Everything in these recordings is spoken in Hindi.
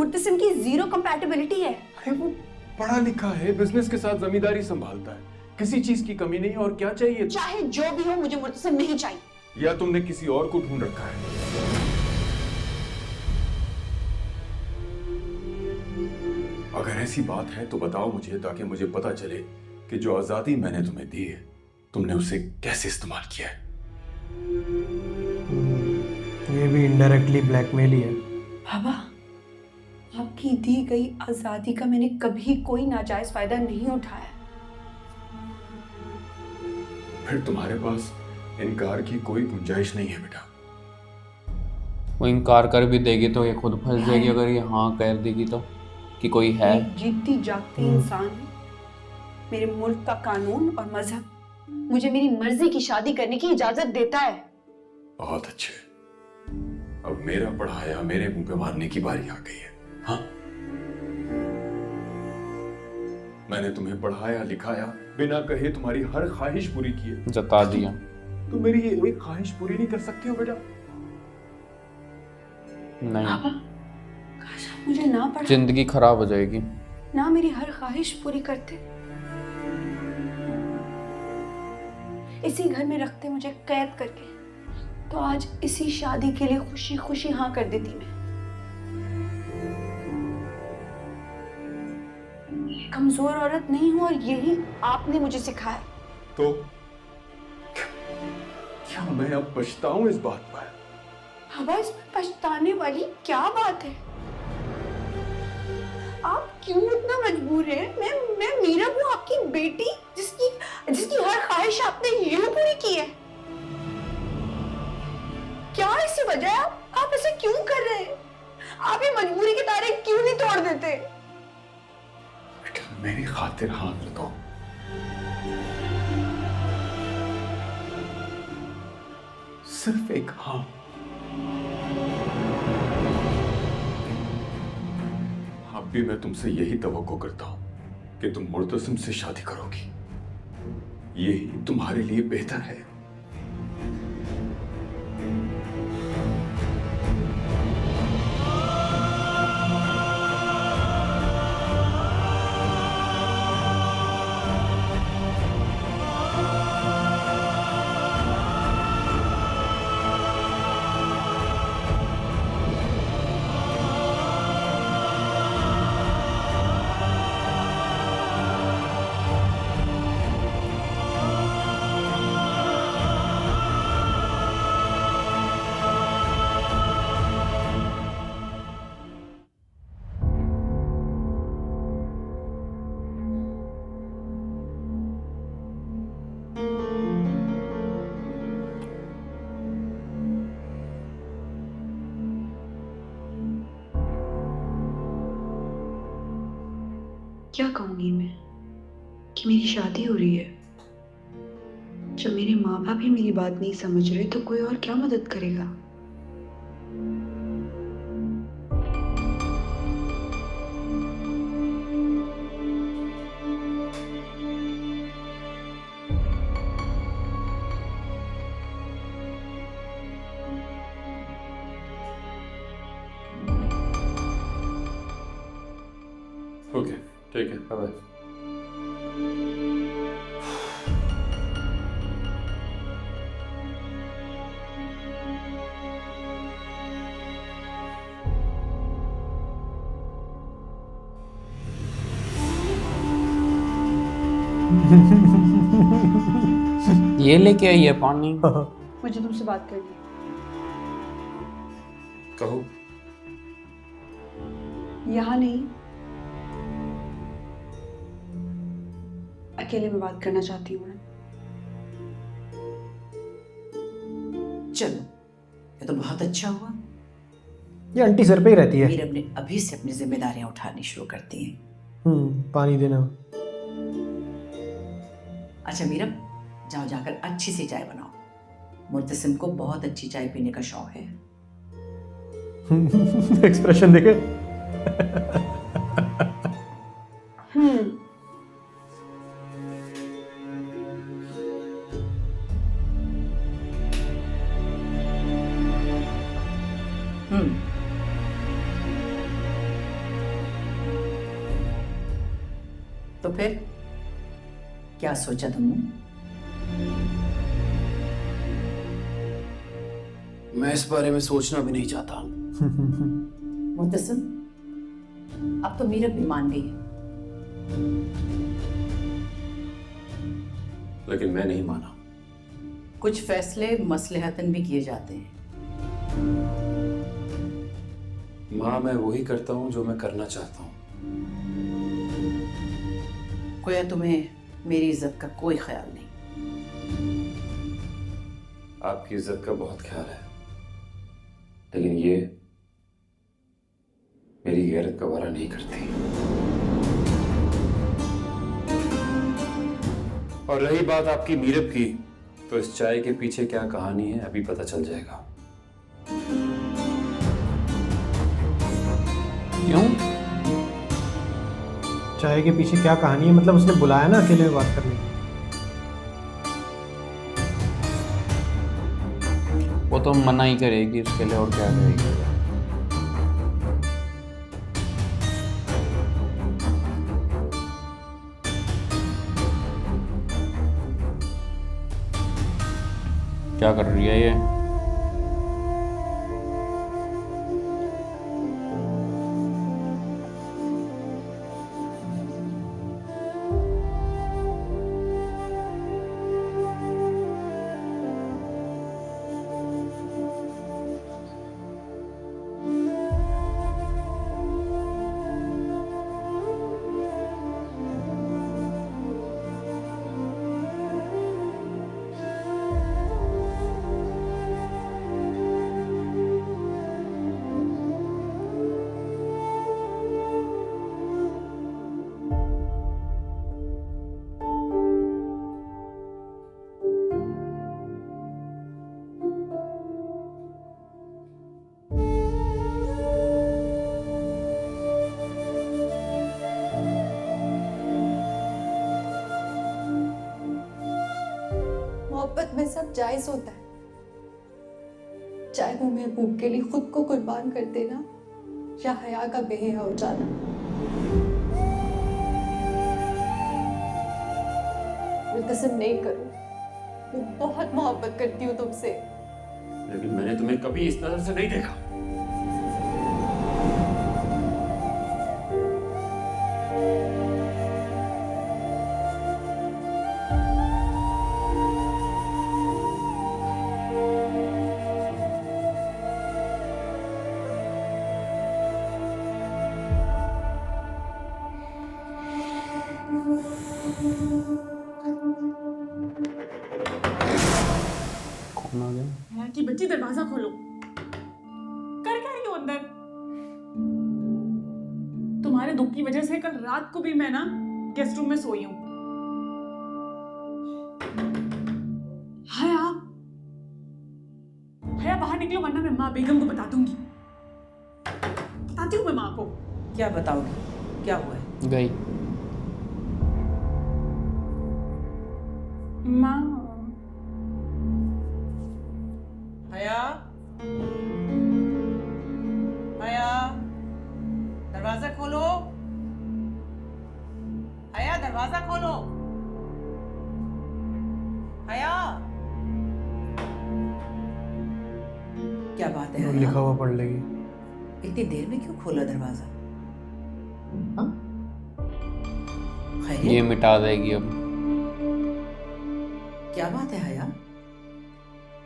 मुर्तसिम की जीरो कंपैटिबिलिटी है। अरे वो पढ़ा लिखा है, बिजनेस के साथ जमींदारी संभालता है, किसी चीज की कमी नहीं। और क्या चाहिए? चाहे जो भी हो, मुझे मुर्तसिम नहीं चाहिए। या तुमने किसी और को ढूंढ रखा है? अगर ऐसी बात है तो बताओ मुझे, ताकि मुझे पता चले कि जो आजादी मैंने तुम्हें दी है तुमने उसे कैसे इस्तेमाल किया है। ये भी इनडायरेक्टली ब्लैकमेल ही है। बाबा, आपकी दी गई आजादी का मैंने कभी कोई नाजायज फायदा नहीं उठाया। फिर तुम्हारे पास इनकार की कोई गुंजाइश नहीं है बेटा। वो इनकार कर भी देगी तो ये खुद फंस जाएगी अगर ये हाँ कर देगी तो, कि कोई है। एक जीती जागती इंसान हूं। मेरे मुल्क का कानून और मजहब मुझे मेरी मर्जी की शादी करने की इजाजत देता है। बहुत अच्छे, अब मेरा पढ़ाया मेरे मुंह पे मारने की बारी आ गई है। हाँ, मैंने तुम्हें पढ़ाया लिखाया, बिना कहे तुम्हारी हर ख्वाहिश पूरी की है। जता दिया। तुम मेरी ये एक ख्वाहिश पूरी नहीं कर सकती हो बेटा? नहीं, पापा, काश आप मुझे ना पढ़ा, जिंदगी खराब हो जाएगी। ना मेरी हर ख्वाहिश पूरी करते, इसी घर में रखते मुझे कैद करके, तो आज इसी शादी के लिए खुशी खुशी हाँ कर देती मैं। कमजोर औरत नहीं हूं और यही आपने मुझे सिखाया। तो क्या मैं अब पछताऊं इस बात पर? बाबा, इसमें पछताने वाली क्या बात है? आप क्यों इतना मजबूर हैं? मैं मीरा हूँ, आपकी बेटी, जिसकी हर ख्वाहिश आपने यूं पूरी की है। क्या ऐसी वजह है? आप ऐसे क्यों कर रहे हैं? आप ये मजबूरी के तारे क्यों नहीं तोड़ देते? बेटा, मेरी खातिर हाँ कर दो। सिर्फ एक हाँ। अब भी मैं तुमसे यही तवक्को करता हूं कि तुम मुर्तसिम से शादी करोगी। यही तुम्हारे लिए बेहतर है। क्या कहूंगी मैं कि मेरी शादी हो रही है? जब मेरे माँ बाप ही मेरी बात नहीं समझ रहे तो कोई और क्या मदद करेगा? ओके, ठीक है, बाय। ये लेके आई है पानी। मुझे तुमसे बात करनी है। कहो। यहाँ नहीं, अकेले में बात करना चाहती हूँ मैं। चलो, ये तो बहुत अच्छा हुआ। ये आंटी सर पे ही रहती है। मीरब ने अभी से अपनी जिम्मेदारियां उठानी शुरू कर दी हैं। पानी देना। अच्छा मीरब, जाओ जाकर अच्छी सी चाय बनाओ। मुर्तसिम को बहुत अच्छी चाय पीने का शौक है। एक्सप्रेशन देखे। तो फिर क्या सोचा तुमने? मैं इस बारे में सोचना भी नहीं चाहता। मुतसिम, अब तो मीरब भी मान गई है। लेकिन मैं नहीं माना। कुछ फैसले मसलहतन भी किए जाते हैं। माँ, मैं वही करता हूँ जो मैं करना चाहता हूँ। गोया तुम्हें मेरी इज्जत का कोई ख्याल नहीं। आपकी इज्जत का बहुत ख्याल है, लेकिन ये मेरी गैरत का वारा नहीं करती। और रही बात आपकी मीरब की, तो इस चाय के पीछे क्या कहानी है अभी पता चल जाएगा। क्यों? चाय के पीछे क्या कहानी है? मतलब उसने बुलाया ना अकेले में बात करने। वो तो मना ही करेगी उसके लिए, और क्या करेगी। क्या कर रही है ये? मोहब्बत में सब जायज होता है, चाहे वो महबूब के लिए खुद को कुर्बान कर देना या हया का बेहया हो जाना। मुल्तसिम, नहीं करो, मैं बहुत मोहब्बत करती हूँ तुमसे। लेकिन मैंने तुम्हें कभी इस नजर से नहीं देखा। कौन आ गया? यार की बच्ची, दरवाजा खोलो। कर क्या रही हो अंदर? तुम्हारे दुख की वजह से कल रात को भी मैं ना गेस्ट रूम में सोई हूँ। हया, हया बाहर निकलो वरना मैं माँ बेगम को बता दूंगी। बताती हूँ मैं माँ को। क्या बताओगी? क्या हुआ है? गई। माँ, हया, हया, दरवाजा खोलो। हया, दरवाजा खोलो। हया, क्या बात है वो हया? लिखा हुआ पढ़ लेगी। इतनी देर में क्यों खोला दरवाजा? हाँ? ये खैरियत? मिटा देगी अब। क्या बात है हया?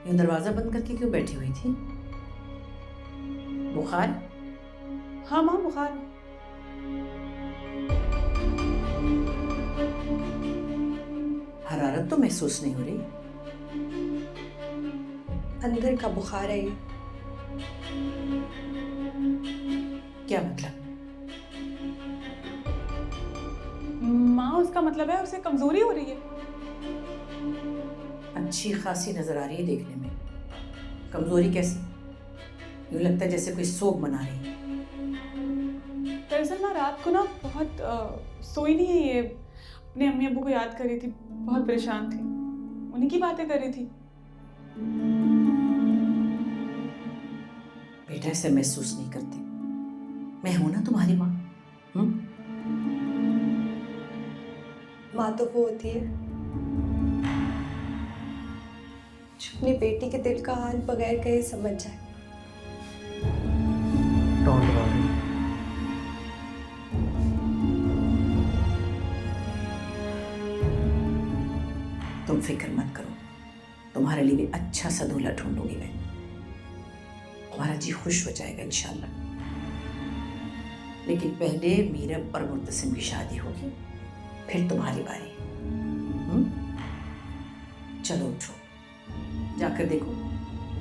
यूं दरवाजा बंद करके क्यों बैठी हुई थी? बुखार? हाँ माँ, बुखार है। हरारत तो महसूस नहीं हो रही। अंदर का बुखार है ये। क्या मतलब? माँ, उसका मतलब है उसे कमजोरी हो रही है। अच्छी खासी नजर आ रही है देखने में। कमजोरी कैसी? यूं लगता है जैसे कोई सोग मना रही है। दरअसल माँ, रात को ना बहुत सोई नहीं है ये। अपने अम्मी अब्बू को याद कर रही थी, बहुत परेशान थी, उन्हीं की बातें कर रही थी। बेटा ऐसे महसूस नहीं करती। मैं हूं ना तुम्हारी माँ। माँ तो वो होती है जो अपनी बेटी के दिल का हाल बगैर कहे समझ जाए। टोंट मारी। तुम फिक्र मत करो, तुम्हारे लिए भी अच्छा सा दूल्हा ढूंढूंगी मैं। तुम्हारा जी खुश हो जाएगा इंशाल्लाह। लेकिन पहले मीरब और मुर्तसिम की शादी होगी, फिर तुम्हारी बारी। चलो उठो, जाकर देखो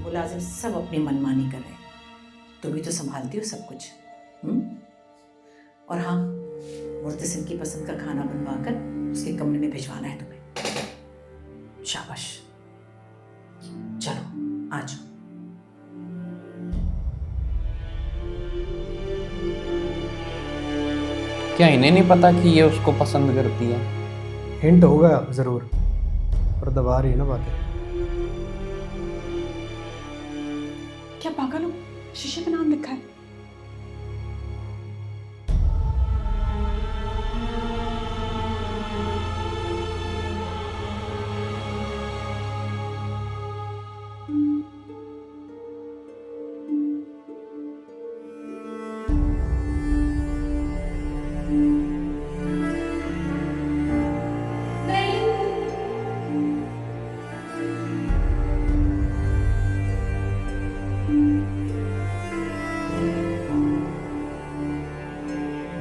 मुलाजिम सब अपनी मनमानी कर रहे हैं, तुम भी तो संभालती हो सब कुछ। और हाँ, मुर्तसिम की पसंद का खाना बनवाकर उसके कमरे में भिजवाना है तुम्हें। शाबाश, चलो आ जाओ। क्या इन्हें नहीं पता कि ये उसको पसंद करती है? हिंट होगा जरूर, पर दबा रही है ना बातें। क्या पागल हो? शीशे पे नाम लिखा है।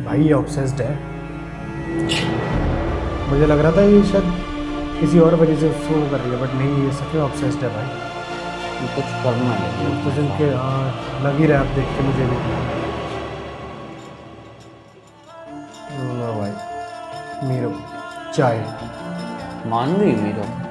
भाई ये ऑब्सेस्ड है। मुझे लग रहा था ये शायद किसी और वजह से उसको कर रही है, बट नहीं, ये सच में ऑब्सेस्ड है भाई। ये कुछ करना है तो जिनके हाँ लग ही रहा है, आप देख के मुझे भी। लो भाई मीरा चाय। मान गई मीरा।